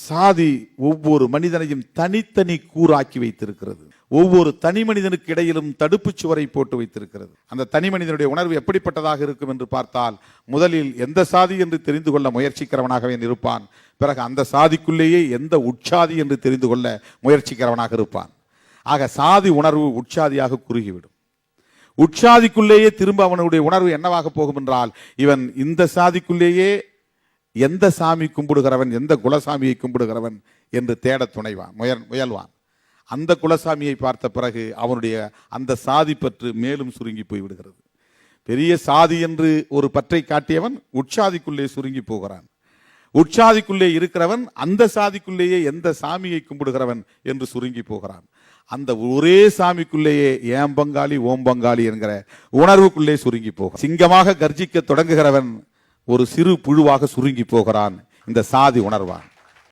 சாதி ஒவ்வொரு மனிதனையும் தனித்தனி கூறாக்கி வைத்திருக்கிறது. ஒவ்வொரு தனி மனிதனுக்கு இடையிலும் தடுப்பு சுவரை போட்டு வைத்திருக்கிறது. அந்த தனி மனிதனுடைய உணர்வு எப்படிப்பட்டதாக இருக்கும் என்று பார்த்தால், முதலில் எந்த சாதி என்று தெரிந்து கொள்ள முயற்சிக்கிறவனாகவே இருப்பான். பிறகு அந்த சாதிக்குள்ளேயே எந்த உட்சாதி என்று தெரிந்து கொள்ள முயற்சிக்கிறவனாக இருப்பான். ஆக சாதி உணர்வு உட்சாதியாக குறுகிவிடும். உட்சாதிக்குள்ளேயே திரும்ப அவனுடைய உணர்வு என்னவாக போகும் என்றால், இவன் இந்த சாதிக்குள்ளேயே எந்த சாமி கும்பிடுகிறவன், எந்த குலசாமியை கும்பிடுகிறவன் என்று தேட துணைவான், முயல்வான். அந்த குலசாமியை பார்த்த பிறகு அவனுடைய அந்த சாதி பற்று மேலும் சுருங்கி போய்விடுகிறது. பெரிய சாதி என்று ஒரு பற்றை காட்டியவன் உட்சாதிக்குள்ளே சுருங்கி போகிறான். உட்சாதிக்குள்ளே இருக்கிறவன் அந்த சாதிக்குள்ளேயே எந்த சாமியை கும்பிடுகிறவன் என்று சுருங்கி போகிறான். அந்த ஒரே சாமிக்குள்ளேயே ஏன் பங்காளி ஓம் பங்காளி என்கிற உணர்வுக்குள்ளே சுருங்கி போகிறான். சிங்கமாக கர்ஜிக்க தொடங்குகிறவன் ஒரு சிறு புழுவாக சுருங்கி போகிறான். இந்த சாதி உணர்வான்.